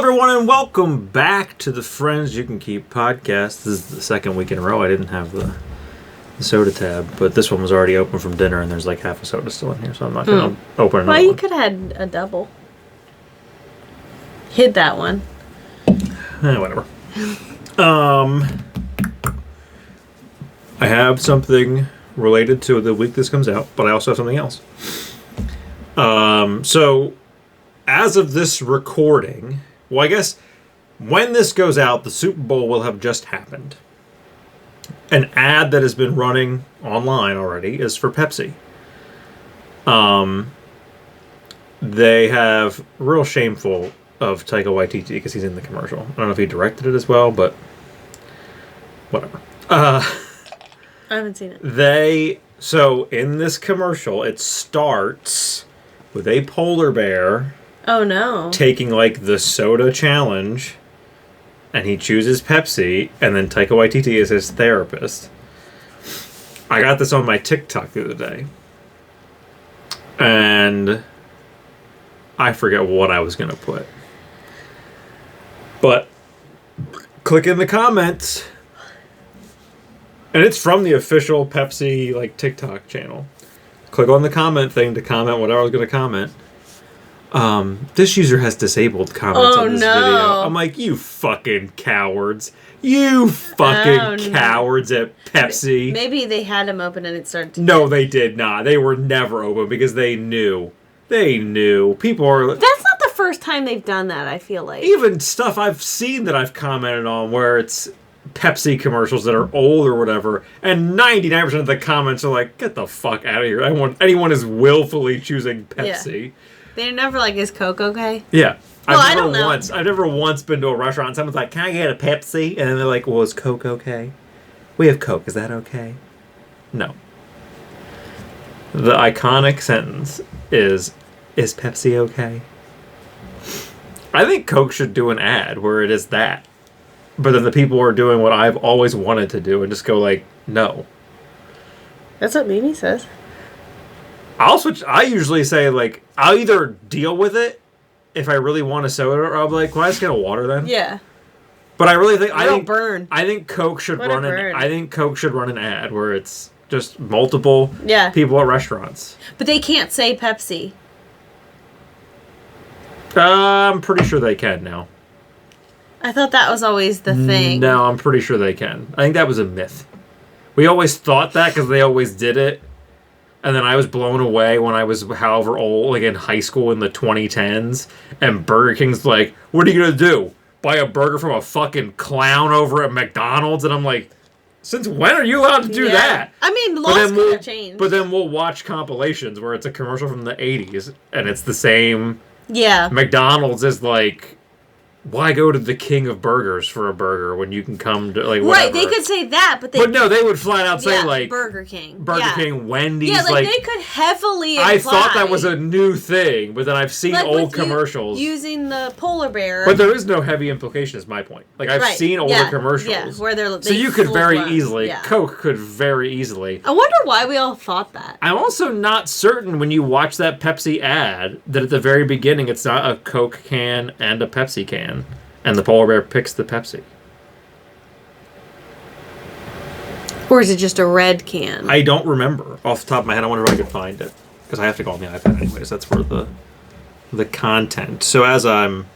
everyone, and welcome back to the Friends You Can Keep podcast. This is the second week in a row I didn't have the soda tab, but this one was already open from dinner, and there's like half a soda still in here, so I'm not going to open another one. Well, you one. could have had a double. Hid that one. Whatever. I have something related to the week this comes out, but I also have something else. So, as of this recording, well, I guess when this goes out, the Super Bowl will have just happened. An ad that has been running online already is for Pepsi. They have real shameful of Taika Waititi because he's in the commercial. I don't know if he directed it as well, but whatever. I haven't seen it. So in this commercial, it starts with a polar bear. Oh no. Taking like the soda challenge, and he chooses Pepsi, and then Taika Waititi is his therapist. I got this on my TikTok the other day, and I forget what I was going to put. But click in the comments, and it's from the official Pepsi like TikTok channel. Click on the comment thing to comment whatever I was going to comment. This user has disabled comments on this video. I'm like, you fucking cowards. You fucking cowards at Pepsi. Maybe they had them open and it started to... No, they did not. They were never open because they knew. They knew. People are... That's not the first time they've done that, I feel like. Even stuff I've seen that I've commented on where it's Pepsi commercials that are old or whatever, and 99% of the comments are like, get the fuck out of here. Anyone is willfully choosing Pepsi. Yeah. They're never like, is Coke okay? Yeah. Well, I don't know. I've never once been to a restaurant and someone's like, can I get a Pepsi? And then they're like, well, is Coke okay? We have Coke. Is that okay? No. The iconic sentence is Pepsi okay? I think Coke should do an ad where it is that. But then the people are doing what I've always wanted to do and just go like, no. That's what Mimi says. I usually say, like, I'll either deal with it if I really want a soda, or I'll be like, well, I just get a water then. Yeah. But I really think I think Coke should run an ad where it's just multiple people at restaurants. But they can't say Pepsi. I'm pretty sure they can now. I thought that was always the thing. No, I'm pretty sure they can. I think that was a myth. We always thought that because they always did it. And then I was blown away when I was however old, like in high school in the 2010s. And Burger King's like, what are you going to do? Buy a burger from a fucking clown over at McDonald's? And I'm like, since when are you allowed to do that? I mean, laws could have changed. But then we'll watch compilations where it's a commercial from the 80s. And it's the same. Yeah. McDonald's is like, why go to the king of burgers for a burger when you can come to, like, whatever. Right, they could say that, but no, they would flat out say, like... Burger King. Wendy's, yeah, like, they could heavily imply. I thought that was a new thing, but then I've seen old commercials. Using the polar bear. But there is no heavy implication, is my point. Like, I've seen older commercials. Yeah, where so you could very easily... Coke could very easily... I wonder why we all thought that. I'm also not certain when you watch that Pepsi ad that at the very beginning it's not a Coke can and a Pepsi can. And the polar bear picks the Pepsi. Or is it just a red can? I don't remember. Off the top of my head, I wonder if I could find it. Because I have to go on the iPad anyways. That's for the content. So as I'm...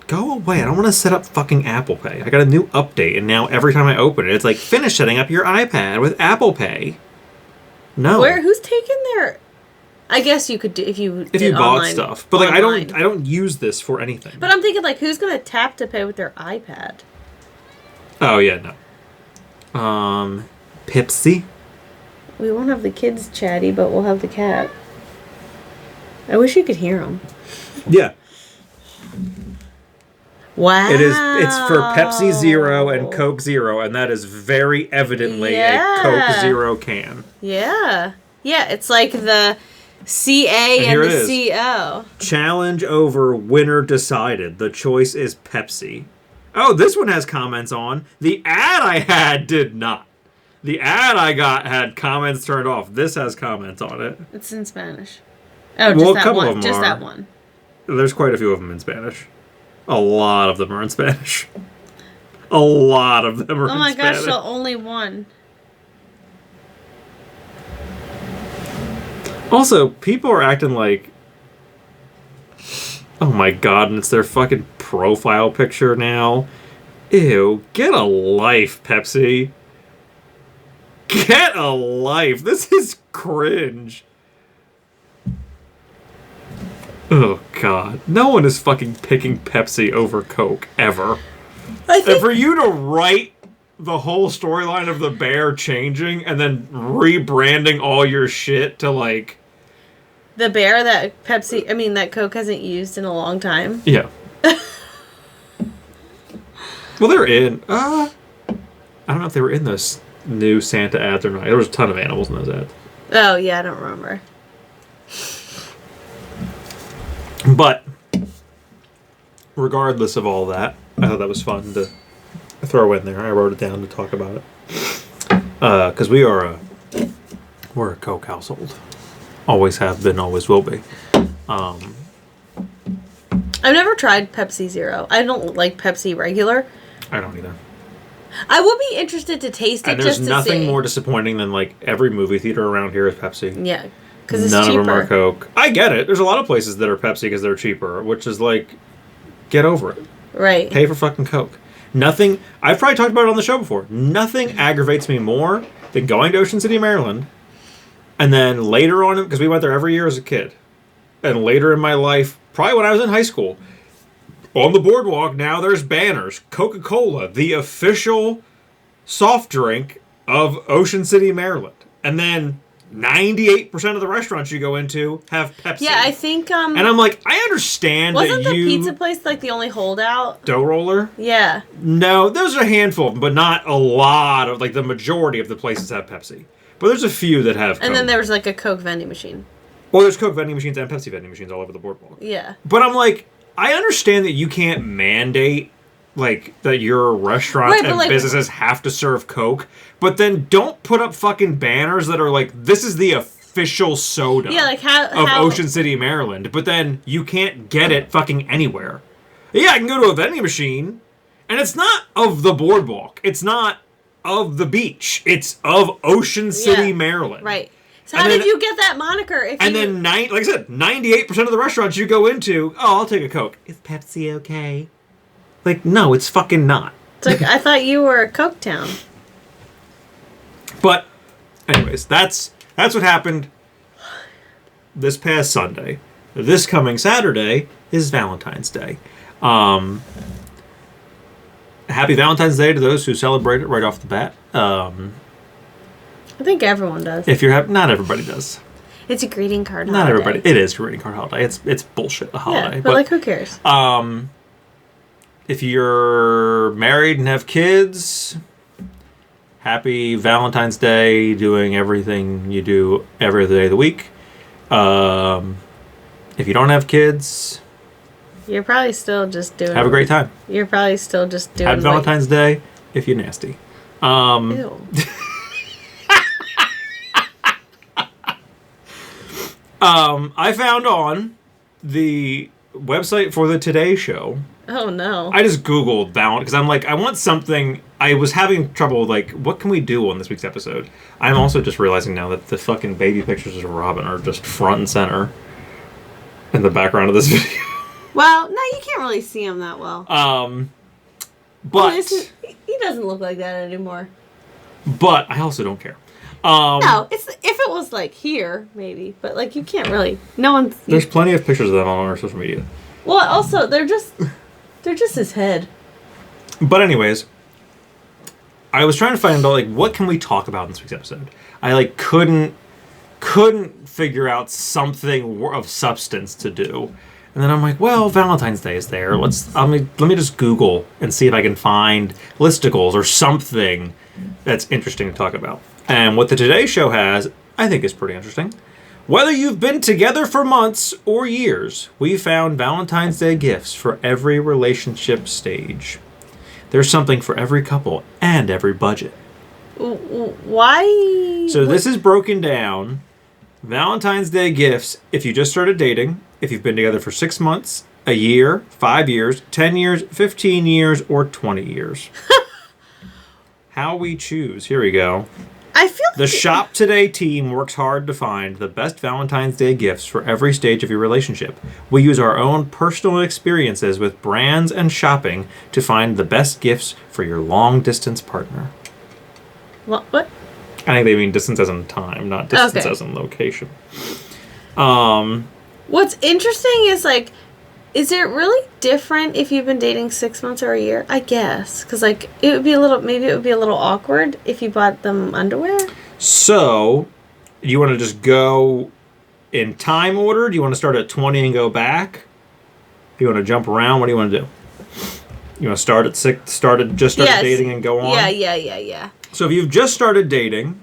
Go away. I don't want to set up fucking Apple Pay. I got a new update, and now every time I open it, it's like, finish setting up your iPad with Apple Pay. No. Who's taking their... I guess you could do if you bought stuff, but like I don't use this for anything. But I'm thinking like, who's gonna tap to pay with their iPad? Oh yeah, no. Pepsi. We won't have the kids chatty, but we'll have the cat. I wish you could hear them. Yeah. Wow. It's for Pepsi Zero and Coke Zero, and that is very evidently a Coke Zero can. Yeah. Yeah, it's like the CA and the CO. Challenge over, winner decided. The choice is Pepsi. Oh, this one has comments on. The ad I had did not. The ad I got had comments turned off. This has comments on it. It's in Spanish. Oh, just that one. Just that one. There's quite a few of them in Spanish. A lot of them are in Spanish. A lot of them are in Spanish. Oh my gosh, so only one. Also, people are acting like, oh my god, and it's their fucking profile picture now. Ew, get a life, Pepsi. Get a life. This is cringe. Oh god. No one is fucking picking Pepsi over Coke, ever. And for you to write the whole storyline of the bear changing and then rebranding all your shit to like... The bear that that Coke hasn't used in a long time. Yeah. Well, they're in... I don't know if they were in those new Santa ads or not. There was a ton of animals in those ads. Oh, yeah, I don't remember. But, regardless of all that, I thought that was fun to throw in there. I wrote it down to talk about it. Because we're a Coke household. Always have been, always will be. I've never tried Pepsi Zero. I don't like Pepsi regular. I don't either. I would be interested to taste it and there's just to nothing see. more disappointing than like every movie theater around here is Pepsi. Yeah, because it's None cheaper. of them are Coke. I get it. There's a lot of places that are Pepsi because they're cheaper, which is like, get over it. Right. Pay for fucking Coke. Nothing. I've probably talked about it on the show before. Nothing aggravates me more than going to Ocean City, Maryland, and then later on, because we went there every year as a kid, and later in my life, probably when I was in high school, on the boardwalk now there's banners. Coca-Cola, the official soft drink of Ocean City, Maryland. And then 98% of the restaurants you go into have Pepsi. Yeah, I think... and I'm like, I understand that you... Wasn't the pizza place like the only holdout? Dough Roller? Yeah. No, there's a handful of them, but not a lot of... Like, the majority of the places have Pepsi. But there's a few that have Coke. And then there was like a Coke vending machine. Well, there's Coke vending machines and Pepsi vending machines all over the boardwalk. Yeah. But I'm like, I understand that you can't mandate... like, that your restaurants right, and like, businesses have to serve Coke, but then don't put up fucking banners that are like, this is the official soda like of Ocean City, Maryland, but then you can't get it fucking anywhere. Yeah, I can go to a vending machine, and it's not of the boardwalk. It's not of the beach. It's of Ocean City, Maryland. Right. So how did you get that moniker? Then, like I said, 98% of the restaurants you go into, oh, I'll take a Coke. Is Pepsi okay? Like, no, it's fucking not. It's like, I thought you were a Coke town. But, anyways, that's what happened this past Sunday. This coming Saturday is Valentine's Day. Happy Valentine's Day to those who celebrate it right off the bat. I think everyone does. If you're not everybody does. It's a greeting card holiday. Not everybody. It is a greeting card holiday. It's bullshit, a holiday. Yeah, but like, who cares? If you're married and have kids, happy Valentine's Day, doing everything you do every other day of the week. If you don't have kids, you're probably still just doing... have a great time. You're probably still just doing... Happy Valentine's Day if you're nasty. Ew. I found on the website for the Today Show... Oh, no. I just Googled Valentine because I'm like, I want something. I was having trouble with, like, what can we do on this week's episode? I'm also just realizing now that the fucking baby pictures of Robin are just front and center in the background of this video. Well, no, you can't really see him that well. But... he doesn't look like that anymore. But I also don't care. No, if it was, like, here, maybe. But, like, you can't really... No one's... There's plenty of pictures of them on our social media. Well, also, they're just his head. But anyways, I was trying to find out, like, what can we talk about in this week's episode? I, like, couldn't figure out something of substance to do. And then I'm like, well, Valentine's Day is there. Let me just Google and see if I can find listicles or something that's interesting to talk about. And what the Today Show has, I think, is pretty interesting. Whether you've been together for months or years, we found Valentine's Day gifts for every relationship stage. There's something for every couple and every budget. Why? So this is broken down. Valentine's Day gifts if you just started dating, if you've been together for 6 months, a year, 5 years, 10 years, 15 years, or 20 years. How we choose. Here we go. I feel The Shop Today team works hard to find the best Valentine's Day gifts for every stage of your relationship. We use our own personal experiences with brands and shopping to find the best gifts for your long-distance partner. What? I think they mean distance as in time, not distance as in location. What's interesting is, like, is it really different if you've been dating 6 months or a year? I guess. Because, like, it would be a little awkward if you bought them underwear. So, you want to just go in time order? Do you want to start at 20 and go back? Do you want to jump around? What do you want to do? You want to start at 6, started dating and go on? Yeah. So if you've just started dating,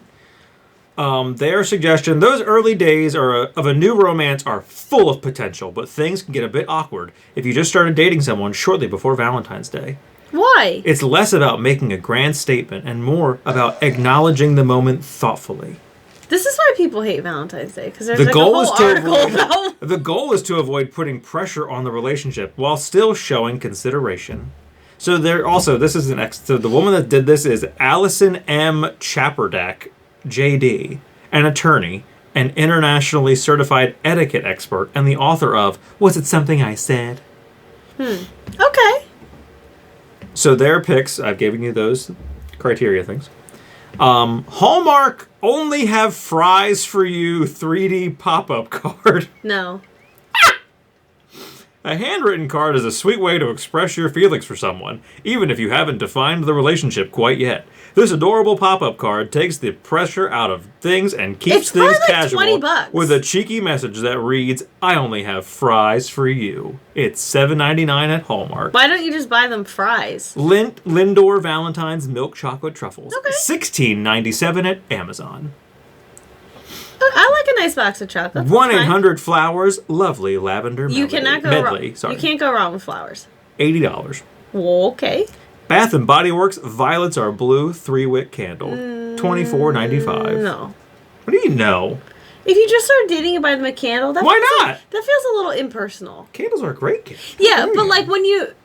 their suggestion, those early days of a new romance are full of potential, but things can get a bit awkward if you just started dating someone shortly before Valentine's Day. Why? It's less about making a grand statement and more about acknowledging the moment thoughtfully. This is why people hate Valentine's Day, because there's a whole article about... The goal is to avoid putting pressure on the relationship while still showing consideration. So so the woman that did this is Allison M. Chapperdack, JD, an attorney, an internationally certified etiquette expert, and the author of Was It Something I Said? Okay. So their picks, I've given you those criteria things. Hallmark only have fries for you 3D pop-up card. No. A handwritten card is a sweet way to express your feelings for someone, even if you haven't defined the relationship quite yet. This adorable pop-up card takes the pressure out of things and keeps things like casual $20. with a cheeky message that reads, I only have fries for you. It's $7.99 at Hallmark. Why don't you just buy them fries? Lindor Valentine's Milk Chocolate Truffles. Okay. $16.97 at Amazon. I like a nice box of chocolate. 1-800-Flowers, lovely lavender You medley. cannot go wrong. You can't go wrong with flowers. $80. Okay. Bath and Body Works Violets Are Blue 3-wick candle. $24.95. No. What do you know? If you just start dating and buy them a candle, why not? That feels a little impersonal. Candles are a great gift. Yeah, but like when you've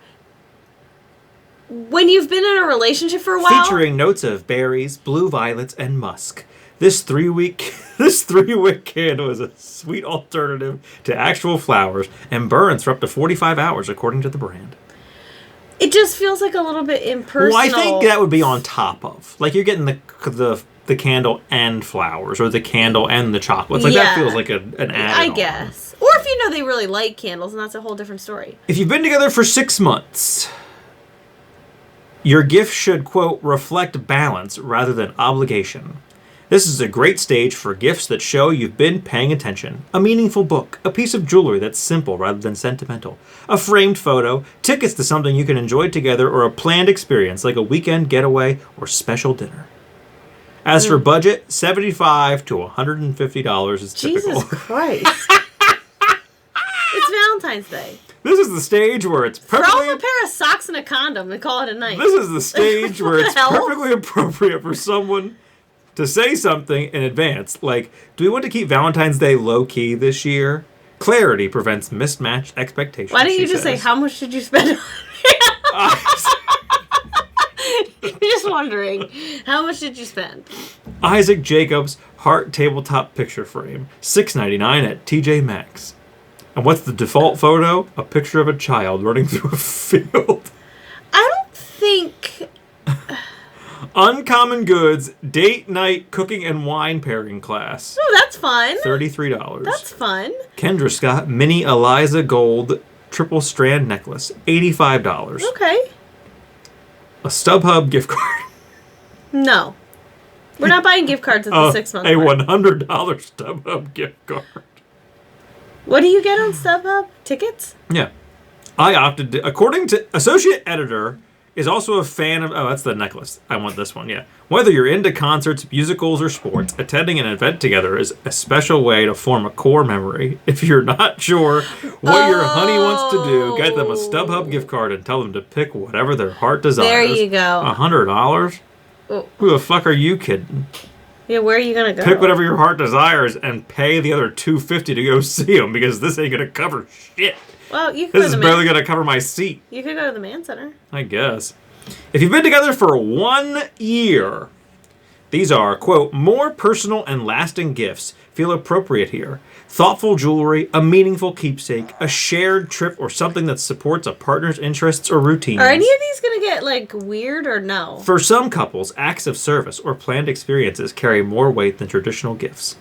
been in a relationship for a while, featuring notes of berries, blue violets, and musk. This 3-wick candle is a sweet alternative to actual flowers and burns for up to 45 hours, according to the brand. It just feels like a little bit impersonal. Well, I think that would be on top of. Like, you're getting the candle and flowers, or the candle and the chocolates. Like, that feels like an add-on. I guess. Or if you know they really like candles, and that's a whole different story. If you've been together for 6 months, your gift should, quote, reflect balance rather than obligation. This is a great stage for gifts that show you've been paying attention. A meaningful book, a piece of jewelry that's simple rather than sentimental, a framed photo, tickets to something you can enjoy together, or a planned experience like a weekend getaway or special dinner. As for budget, $75 to $150 is typical. Jesus Christ. It's Valentine's Day. This is the stage where it's perfectly... Throw them a pair of socks and a condom and call it a night. This is the stage where it's perfectly appropriate for someone to say something in advance, like, do we want to keep Valentine's Day low-key this year? Clarity prevents mismatched expectations. Why don't you just say, how much did you spend on You're just wondering, how much did you spend? Isaac Jacobs Heart Tabletop Picture Frame, $6.99 at TJ Maxx. And what's the default photo? A picture of a child running through a field. I don't think... Uncommon Goods Date Night Cooking and Wine Pairing Class. Oh, that's fun. $33. That's fun. Kendra Scott Mini Eliza Gold Triple Strand Necklace. $85. Okay. A StubHub gift card. No. We're not buying gift cards at the 6 month A mark. $100 StubHub gift card. What do you get on StubHub? Tickets? Yeah. I opted to, according to Associate Editor, is also a fan of... Oh, that's the necklace. I want this one, yeah. Whether you're into concerts, musicals, or sports, attending an event together is a special way to form a core memory. If you're not sure what your honey wants to do, get them a StubHub gift card and tell them to pick whatever their heart desires. There you go. $100? Oh. Who the fuck are you kidding? Yeah, where are you going to go? Pick whatever your heart desires and pay the other $250 to go see them, because this ain't going to cover shit. Well, you could This is barely going to cover my seat. You could go to the Man Center. I guess. If you've been together for 1 year, these are, quote, more personal and lasting gifts feel appropriate here. Thoughtful jewelry, a meaningful keepsake, a shared trip, or something that supports a partner's interests or routines. Are any of these going to get, like, weird or no? For some couples, acts of service or planned experiences carry more weight than traditional gifts.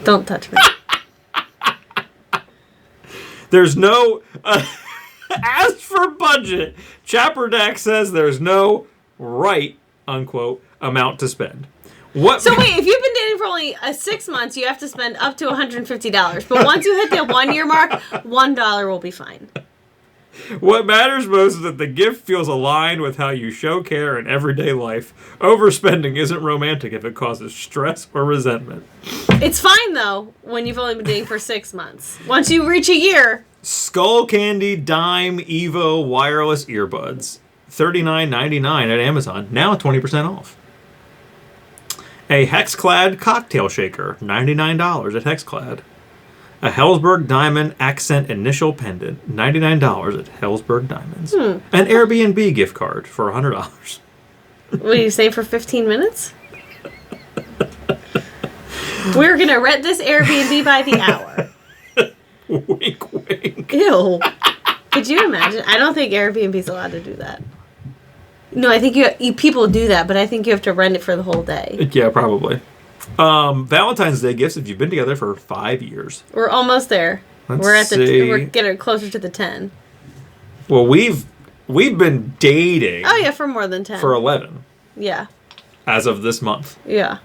Don't touch me. There's no... as for budget, Chapter Deck says there's no right, unquote, amount to spend. What? So wait, if you've been dating for only 6 months, you have to spend up to $150. But once you hit the 1 year mark, $1 will be fine. What matters most is that the gift feels aligned with how you show care in everyday life. Overspending isn't romantic if it causes stress or resentment. It's fine, though, when you've only been dating for 6 months. Once you reach a year... Skull Candy Dime Evo wireless earbuds. $39.99 at Amazon. Now 20% off. A Hexclad cocktail shaker. $99 at Hexclad. A Hellsberg Diamond Accent Initial Pendant, $99 at Hellsberg Diamonds. An Airbnb gift card for $100. What do you say for 15 minutes? We're going to rent this Airbnb by the hour. Wink, wink. Ew. Could you imagine? I don't think Airbnb's allowed to do that. No, I think you people do that, but I think you have to rent it for the whole day. Yeah, probably. Valentine's Day gifts if you've been together for 5 years. We're almost there. We're getting closer to the 10. Well, we've been dating. Oh yeah, for more than 10. For 11. Yeah. As of this month. Yeah.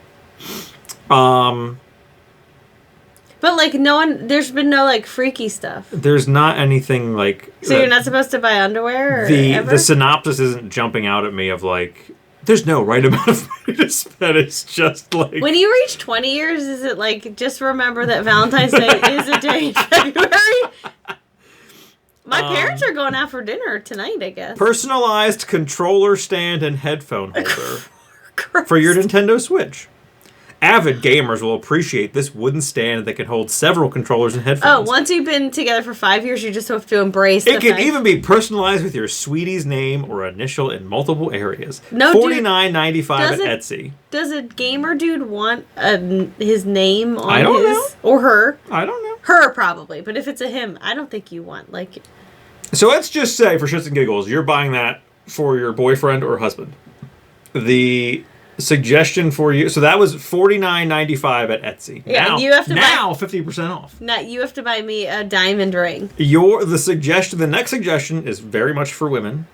But like there's been no like freaky stuff. There's not anything like. So you're not supposed to buy underwear. The synopsis isn't jumping out at me of like. There's no right amount of money to spend. It's just like... When you reach 20 years, is it like, just remember that Valentine's Day is a day in February? My parents are going out for dinner tonight, I guess. Personalized controller stand and headphone holder for your Nintendo Switch. Avid gamers will appreciate this wooden stand that can hold several controllers and headphones. Oh, once you've been together for 5 years, you just have to embrace it. It can even be personalized with your sweetie's name or initial in multiple areas. No, $49.95 at Etsy. Does a gamer dude want his name on I don't know. Or her? I don't know. Her, probably. But if it's a him, I don't think you want, like... So let's just say, for shits and giggles, you're buying that for your boyfriend or husband. The... suggestion for you. So that was $49.95 at Etsy. Yeah, now, you have to now 50% off. Now you have to buy me a diamond ring. The next suggestion is very much for women.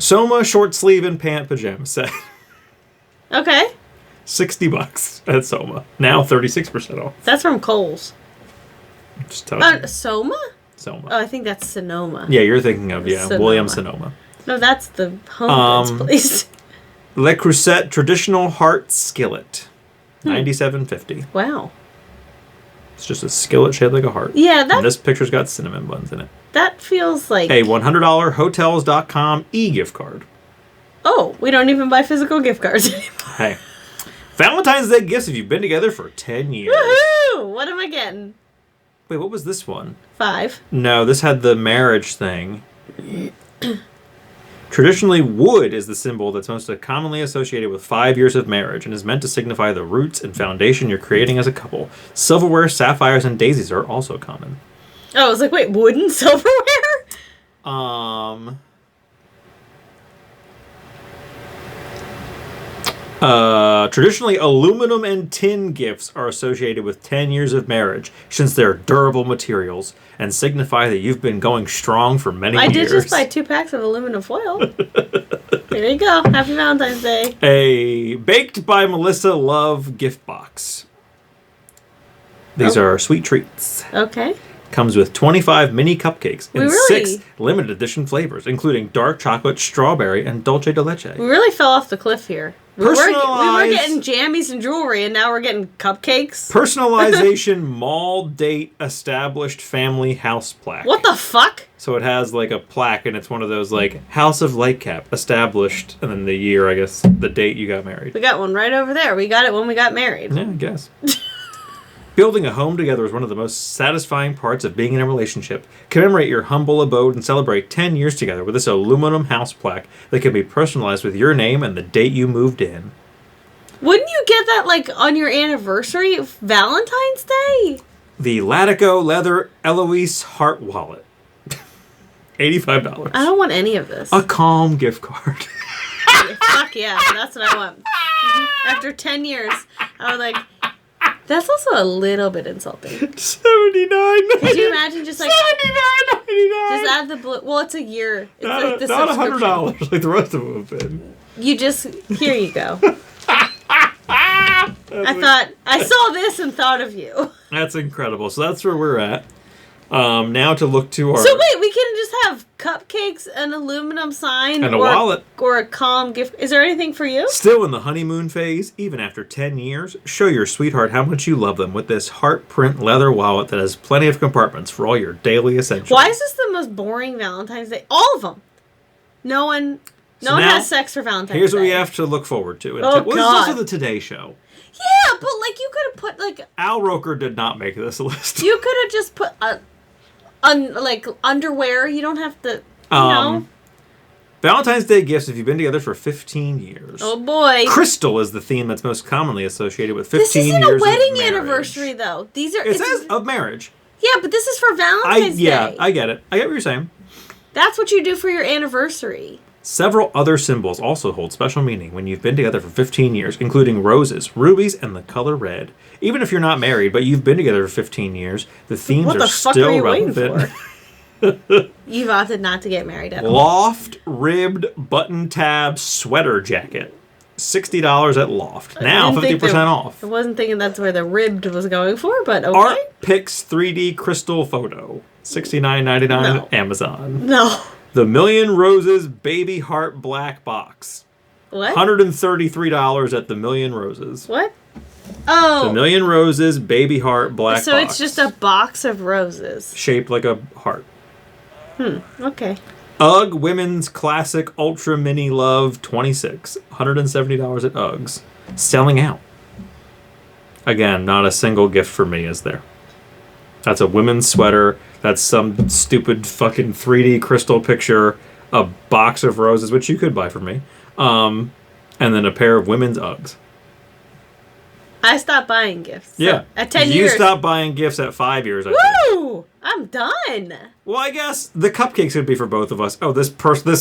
Soma short sleeve and pant pajama set. Okay. $60 at Soma. Now 36% off. That's from Kohl's. Just tell you. Soma? Soma. Oh, I think that's Sonoma. Yeah, you're thinking of Sonoma. William Sonoma. No, that's the home goods place. Le Creuset Traditional Heart Skillet, $97.50. Wow. It's just a skillet shaped like a heart. Yeah, and this picture's got cinnamon buns in it. That feels like... A $100 Hotels.com e-gift card. Oh, we don't even buy physical gift cards anymore. Hey. Valentine's Day gifts if you've been together for 10 years. Woohoo! What am I getting? Wait, what was this one? 5. No, this had the marriage thing. Traditionally, wood is the symbol that's most commonly associated with 5 years of marriage and is meant to signify the roots and foundation you're creating as a couple. Silverware, sapphires, and daisies are also common. Oh, I was like, wait, wood and silverware? Traditionally, aluminum and tin gifts are associated with 10 years of marriage, since they're durable materials and signify that you've been going strong for many years. I did just buy 2 packs of aluminum foil. There you go. Happy Valentine's Day. A Baked by Melissa Love gift box. These are sweet treats. Okay. Comes with 25 mini cupcakes in 6 limited edition flavors, including dark chocolate, strawberry, and dulce de leche. We really fell off the cliff here. We were Personalized... getting jammies and jewelry, and now we're getting cupcakes. Personalization mall date established family house plaque. What the fuck? So it has like a plaque, and it's one of those like House of Lightcap established, and then the year, I guess, the date you got married. We got one right over there. We got it when we got married. Yeah, I guess. Building a home together is one of the most satisfying parts of being in a relationship. Commemorate your humble abode and celebrate 10 years together with this aluminum house plaque that can be personalized with your name and the date you moved in. Wouldn't you get that, like, on your anniversary, Valentine's Day? The Latigo Leather Eloise Heart Wallet. $85. I don't want any of this. A Calm gift card. Fuck yeah, that's what I want. After 10 years, I was like, that's also a little bit insulting. $79.99. Could you imagine just like $79.99. just add the blue? Well, it's a year. It's Not, like the not subscription. $100 like the rest of them have been. You just here you go. I saw this and thought of you. That's incredible. So that's where we're at. Now to look to our... So wait, we can just have cupcakes, an aluminum sign, and a wallet. Or a calm gift. Is there anything for you? Still in the honeymoon phase, even after 10 years, show your sweetheart how much you love them with this heart print leather wallet that has plenty of compartments for all your daily essentials. Why is this the most boring Valentine's Day? All of them. No one has sex for Valentine's Day. Here's what we have to look forward to. God. This is also the Today Show. Yeah, but like you could have put like... Al Roker did not make this list. You could have just put like underwear. You don't have to, you know. Valentine's Day gifts if you've been together for 15 years. Oh boy. Crystal is the theme that's most commonly associated with 15 years This isn't of a wedding marriage. anniversary though. These are... It says of marriage. Yeah, but this is for Valentine's Day. Yeah, I get it. I get what you're saying. That's what you do for your anniversary. Several other symbols also hold special meaning when you've been together for 15 years, including roses, rubies, and the color red. Even if you're not married, but you've been together for 15 years, the themes what the are fuck still are you relevant. waiting for? You've opted not to get married at all. Loft ribbed button tab sweater jacket. $60 at Loft. Now 50% off. I wasn't thinking that's where the ribbed was going for, but okay. Art Pix 3D crystal photo. $69.99 at Amazon. No. The Million Roses Baby Heart Black Box. What? $133 at the Million Roses. What? Oh. The Million Roses Baby Heart Black Box. So it's just a box of roses. Shaped like a heart. Okay. UGG Women's Classic Ultra Mini Love 26. $170 at UGG's. Selling out. Again, not a single gift for me, is there? That's a women's sweater. That's some stupid fucking 3D crystal picture. A box of roses, which you could buy for me. And then a pair of women's Uggs. I stopped buying gifts. So Yeah. at 10 years. You stopped buying gifts at 5 years, I think. Woo! I'm done. Well, I guess the cupcakes would be for both of us. Oh, this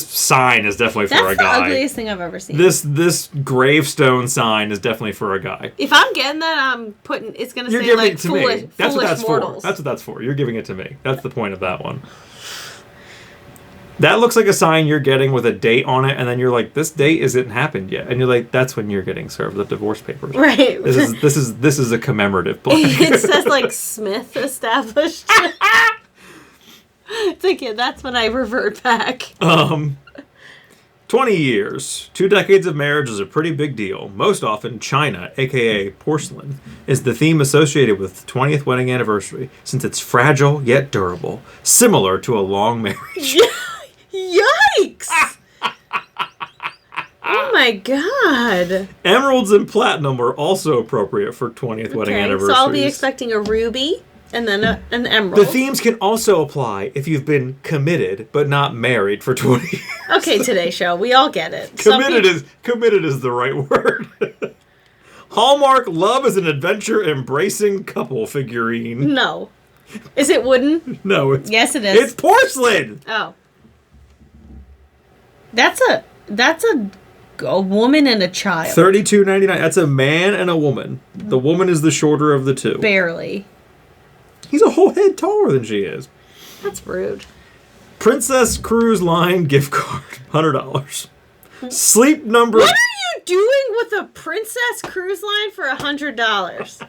sign is definitely for That's a guy. the ugliest thing I've ever seen. This gravestone sign is definitely for a guy. If I'm getting that, I'm putting... It's going to You're say, giving like, it to foolish, me. That's what that's mortals. for. That's what that's for. You're giving it to me. That's the point of that one. That looks like a sign you're getting with a date on it, and then you're like, this date isn't happened yet. And you're like, that's when you're getting served the divorce papers. Right. This is a commemorative plaque. It says, like, Smith established. It's like, yeah, that's when I revert back. 20 years. 2 decades of marriage is a pretty big deal. Most often, China, aka porcelain, is the theme associated with the 20th wedding anniversary, since it's fragile yet durable, similar to a long marriage. Yikes! Oh my god. Emeralds and platinum are also appropriate for 20th wedding anniversaries. So I'll be expecting a ruby and then an emerald. The themes can also apply if you've been committed but not married for 20 years. Okay, Today Show, we all get it. Committed is the right word. Hallmark Love is an Adventure Embracing Couple figurine. No. Is it wooden? No, Yes, it is. It's porcelain. Oh. That's a woman and a child. $32.99. That's a man and a woman. The woman is the shorter of the two. Barely. He's a whole head taller than she is. That's rude. Princess Cruise Line gift card, $100. Sleep Number. What are you doing with a Princess Cruise Line for $100?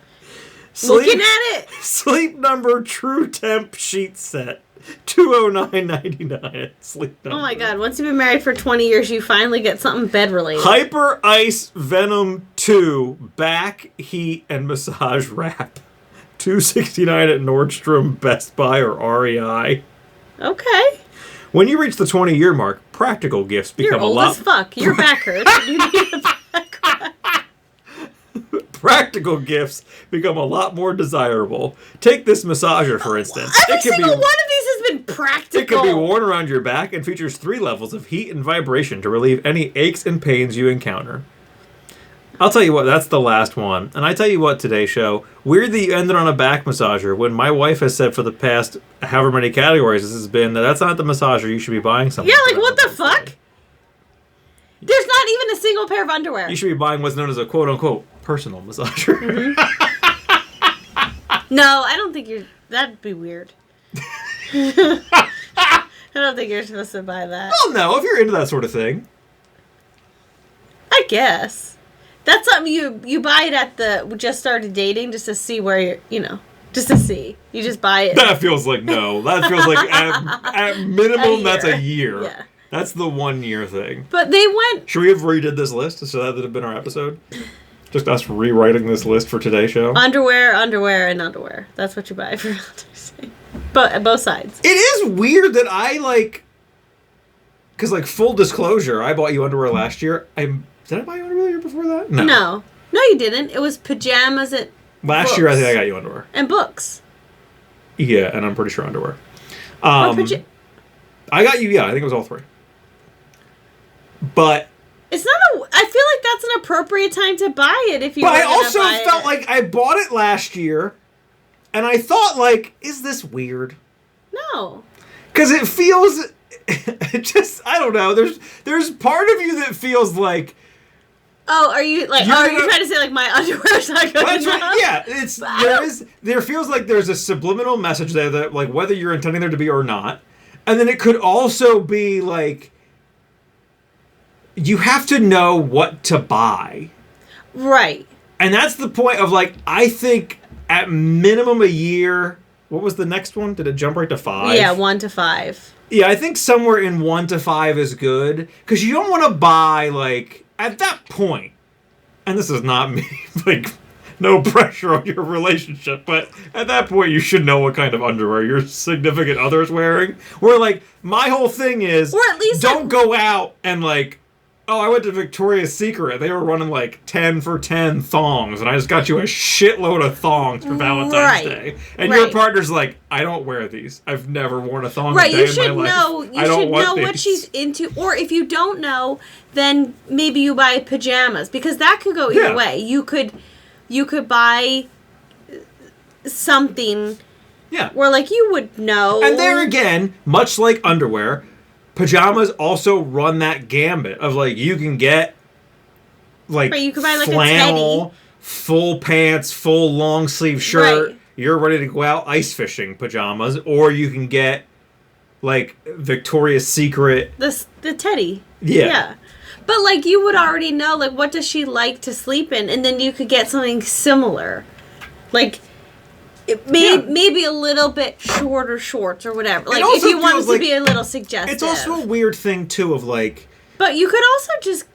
Looking at it. Sleep Number True Temp sheet set, $209.99. Sleep Number. Oh my god, once you've been married for 20 years, you finally get something bed related. Hyper Ice Venom 2 back heat and massage wrap, $269 at Nordstrom, Best Buy, or REI. Okay. When you reach the 20-year mark, practical gifts become You're old a lot. as fuck. Your back hurts. You need a back wrap. practical gifts become a lot more desirable. Take this massager, for instance. Every single one of these has been practical. It can be worn around your back and features 3 levels of heat and vibration to relieve any aches and pains you encounter. I'll tell you what, that's the last one. And I tell you what, today's show, weird that you ended on a back massager when my wife has said for the past however many categories this has been that that's not the massager you should be buying something. Yeah, like what the fuck? There's not even a single pair of underwear. You should be buying what's known as a quote-unquote personal massager. Mm-hmm. No, I don't think you're... That'd be weird. I don't think you're supposed to buy that. Well, no, if you're into that sort of thing. I guess. That's something you buy it at the just started dating just to see where you're, just to see. You just buy it. That feels like no. That feels like at minimum that's a year. Yeah. That's the 1 year thing. But they went... Should we have redid this list so that would have been our episode? Just us rewriting this list for today's show? Underwear, and underwear. That's what you buy for Valentine's Day. But both sides. It is weird that I because full disclosure, I bought you underwear last year. Did I buy you underwear the year before that? No. No, you didn't. It was pajamas and last year I think I got you underwear. And books. Yeah, and I'm pretty sure underwear. I got you, I think it was all 3. But it's not I feel like that's an appropriate time to buy it if you But I also felt like I bought it last year and I thought is this weird? No. Cuz it feels I don't know. There's part of you that feels like oh, are you trying to say my underwear's not good enough? Yeah, there feels like there's a subliminal message there that whether you're intending there to be or not. And then it could also be you have to know what to buy. Right. And that's the point of I think at minimum a year. What was the next one? Did it jump right to 5? Yeah, 1 to 5. Yeah, I think somewhere in 1 to 5 is good. Because you don't want to buy at that point, and this is not me, no pressure on your relationship, but at that point you should know what kind of underwear your significant other is wearing. Where, my whole thing is, or at least don't go out and, I went to Victoria's Secret. They were running, 10 for 10 thongs, and I just got you a shitload of thongs for Valentine's Day. And your partner's I don't wear these. I've never worn a thong a day in my life. You should know what she's into. Or if you don't know, then maybe you buy pajamas. Because that could go either way. You could buy something where, you would know. And there again, much like underwear, pajamas also run that gambit of you can get you could buy flannel, full pants, full long sleeve shirt. Right. You're ready to go out ice fishing pajamas, or you can get Victoria's Secret the teddy. Yeah. But you would already know what does she like to sleep in, and then you could get something similar, maybe a little bit shorter shorts or whatever. If you want to be a little suggestive. It's also a weird thing too of But you could also just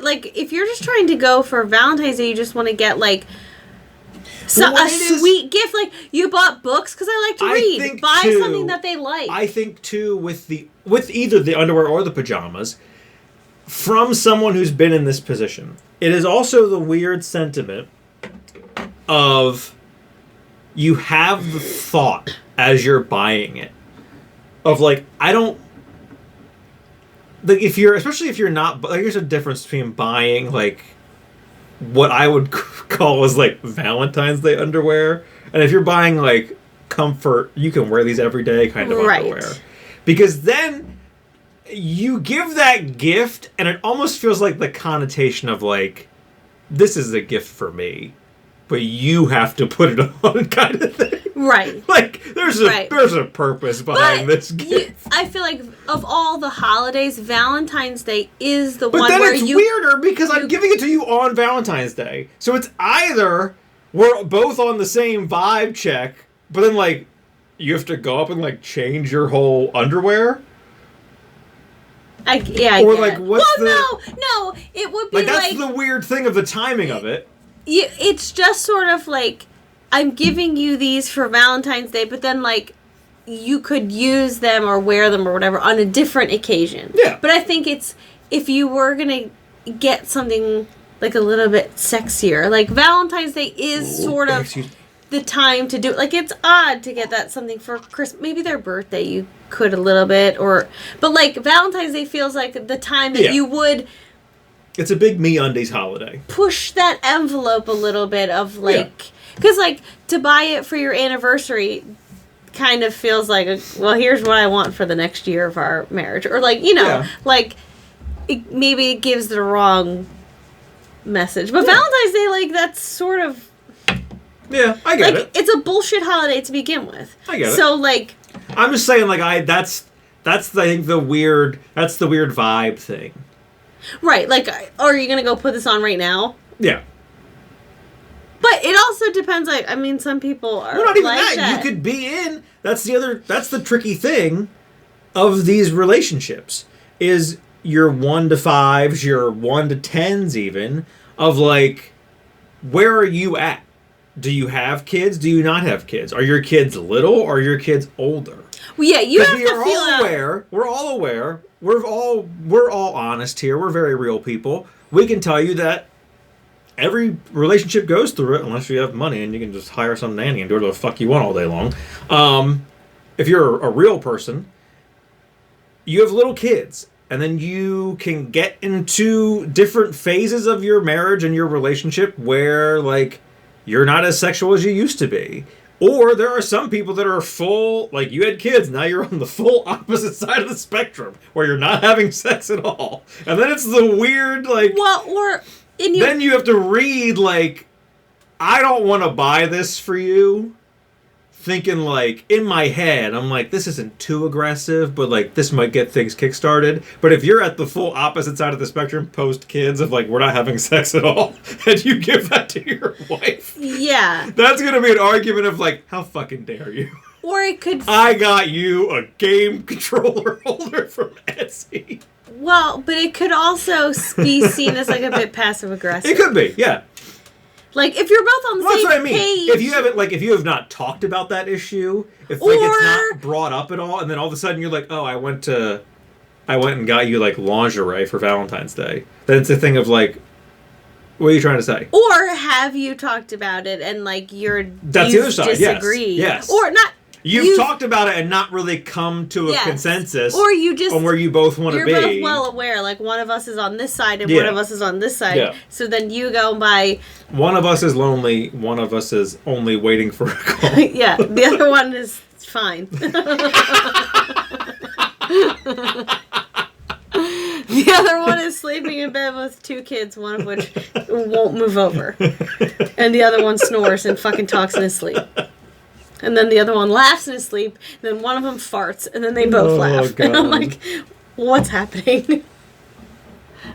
if you're just trying to go for Valentine's Day, you just want to get sweet gift. You bought books because I like to read. Buy something that they like. I think too with either the underwear or the pajamas, from someone who's been in this position, it is also the weird sentiment of you have the thought as you're buying it of I don't especially if you're not there's a difference between buying what I would call as Valentine's Day underwear, and if you're buying comfort, you can wear these every day kind of underwear, because then you give that gift and it almost feels like the connotation of this is a gift for me, but you have to put it on kind of thing. Right. There's a purpose behind this gift. I feel of all the holidays, Valentine's Day is the one where But then it's weirder because I'm giving it to you on Valentine's Day. So it's either we're both on the same vibe check, but then you have to go up and change your whole underwear. I what's no, it would be that's the weird thing of the timing of it. It's just sort of I'm giving you these for Valentine's Day, but then you could use them or wear them or whatever on a different occasion. Yeah. But I think it's if you were gonna get something like a little bit sexier. Like Valentine's Day is sort of the time to do it. Like it's odd to get that something for Christmas. Maybe their birthday you could a little bit, but like Valentine's Day feels like the time that you would. It's a big MeUndies holiday. Push that envelope a little bit of like, because like to buy it for your anniversary kind of feels like, well, here's what I want for the next year of our marriage, or like like maybe it gives the wrong message. But Valentine's Day, like that's sort of. Yeah, I get it. It's a bullshit holiday to begin with. I get it. So like, I'm just saying, like that's I think the weird vibe thing. Right, like, are you gonna go put this on right now? Yeah. But it also depends. Like, I mean, some people are not even like that. You could be in. That's the tricky thing of these relationships is your 1 to 5s, your 1 to 10s, even of like, where are you at? Do you have kids? Do you not have kids? Are your kids little or are your kids older? Well, yeah, you have to feel aware. We're all aware. We're all honest here. We're very real people. We can tell you that every relationship goes through it, unless you have money and you can just hire some nanny and do whatever the fuck you want all day long. If you're a real person, you have little kids, and then you can get into different phases of your marriage and your relationship where, like, you're not as sexual as you used to be. Or there are some people that are full, like you had kids, now you're on the full opposite side of the spectrum, where you're not having sex at all. And then it's the weird, like... Well, or... Then you have to read, like, I don't want to buy this for you. Thinking, like, in my head, I'm like, this isn't too aggressive, but, like, this might get things kickstarted. But if you're at the full opposite side of the spectrum, post-kids, of, like, we're not having sex at all, and you give that to your wife... Yeah. That's going to be an argument of, like, how fucking dare you? Or it could... I got you a game controller holder from Etsy. Well, but it could also be seen as, like, a bit passive-aggressive. It could be, yeah. Like, if you're both on the same That's what I mean. page... If you haven't, like, if you have not talked about that issue, if, like, it's not brought up at all, and then all of a sudden you're like, oh, I went and got you, like, lingerie for Valentine's Day, then it's a thing of, like, what are you trying to say? Or have you talked about it and, like, That's the other side, disagree. Yes. Or not... You've talked about it and not really come to a consensus or you just, on where you both want to be. You're both well aware, like one of us is on this side and one of us is on this side. Yeah. So then you go by... One of us is lonely, one of us is only waiting for a call. Yeah, the other one is fine. The other one is sleeping in bed with 2 kids, one of which won't move over. And the other one snores and fucking talks in his sleep. And then the other one laughs in his sleep. Then one of them farts, and then they both laugh. God. And I'm like, what's happening?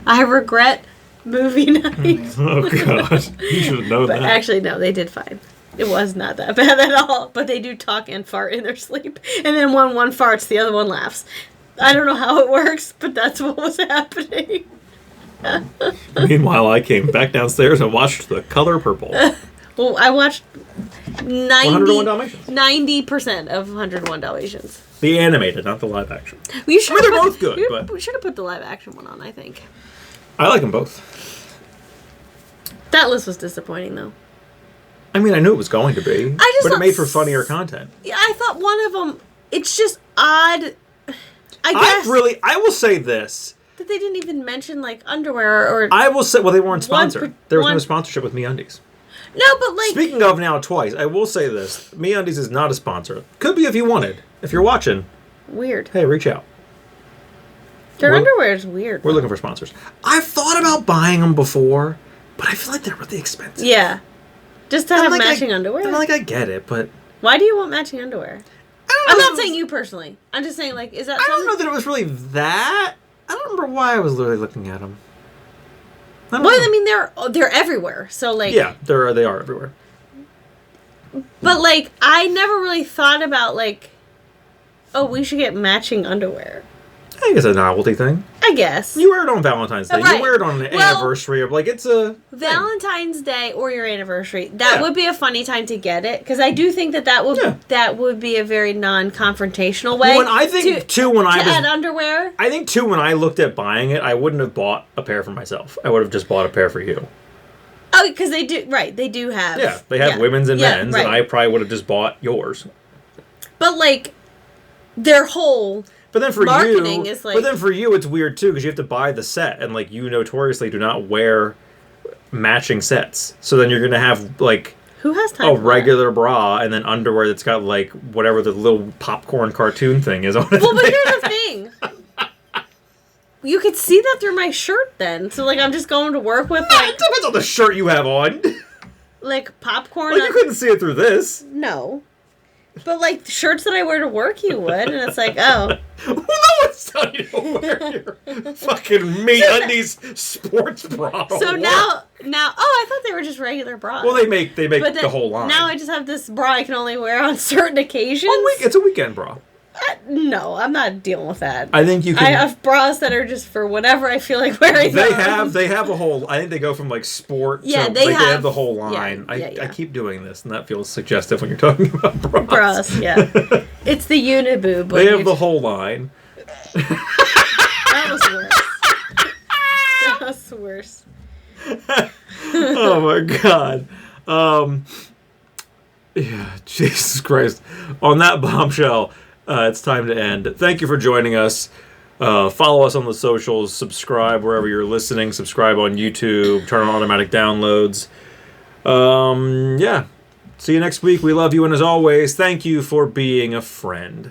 I regret movie night. Oh, God. You should have known that. Actually, no, they did fine. It was not that bad at all. But they do talk and fart in their sleep. And then when one farts, the other one laughs. I don't know how it works, but that's what was happening. Meanwhile, I came back downstairs and watched The Color Purple. Well, I watched 101 Dalmatians. 90% of 101 Dalmatians. The animated, not the live action. Well, you should they're both good, but... We should have put the live action one on, I think. I like them both. That list was disappointing, though. I mean, I knew it was going to be. But it made for funnier content. Yeah, I thought one of them... It's just odd... I guess... I will say this... That they didn't even mention, like, underwear or... I will say... Well, they weren't sponsored. There was no sponsorship with MeUndies. No, but like... Speaking of now twice, I will say this. MeUndies is not a sponsor. Could be if you wanted. If you're watching. Weird. Hey, reach out. Their underwear is weird. We're looking for sponsors. I've thought about buying them before, but I feel like they're really expensive. Yeah. Just to have matching underwear? I'm like, I get it, but... Why do you want matching underwear? I'm not saying you personally. I'm just saying, like, is that something... I don't know that it was really that. I don't remember why I was literally looking at them. Well, I mean, they're everywhere, so, like... Yeah, they are everywhere. But, like, I never really thought about, like, oh, we should get matching underwear. I think it's a novelty thing. I guess. You wear it on Valentine's Day. Right. You wear it on an anniversary of, like, it's a... Valentine's Day or your anniversary. That would be a funny time to get it, because I do think that would be a very non-confrontational way when I think, to add underwear. I think, too, when I looked at buying it, I wouldn't have bought a pair for myself. I would have just bought a pair for you. Oh, because they do, right, they do have. Yeah, they have women's and men's, right. and I probably would have just bought yours. But, like, their whole but then for marketing you, is like... But then for you, it's weird, too, because you have to buy the set, and, like, you notoriously do not wear matching sets. So then you're going to have, like... Who has time a regular bra and then underwear that's got, like, whatever the little popcorn cartoon thing is on it. Well, but here's the thing. You could see that through my shirt then. So, like, I'm just going to work with, like... It depends on the shirt you have on. Like, popcorn... Like, you couldn't see it through this. No. But, like, the shirts that I wear to work, you would. And it's like, oh. Well, no one's telling you to wear your fucking MeUndies sports bra. So now... Oh, I thought they were just regular bras. Well, they make the whole line. Now I just have this bra I can only wear on certain occasions. It's a weekend bra. No, I'm not dealing with that. I think you can... I have bras that are just for whenever I feel like wearing them. They have a whole... I think they go from, like, sport to... They have the whole line. Yeah. I keep doing this, and that feels suggestive when you're talking about bras. Bras, yeah. It's the uniboob. They have the whole line. That was worse. That was worse. Oh, my God. Yeah, Jesus Christ. On that bombshell... it's time to end. Thank you for joining us. Follow us on the socials. Subscribe wherever you're listening. Subscribe on YouTube. Turn on automatic downloads. Yeah. See you next week. We love you. And as always, thank you for being a friend.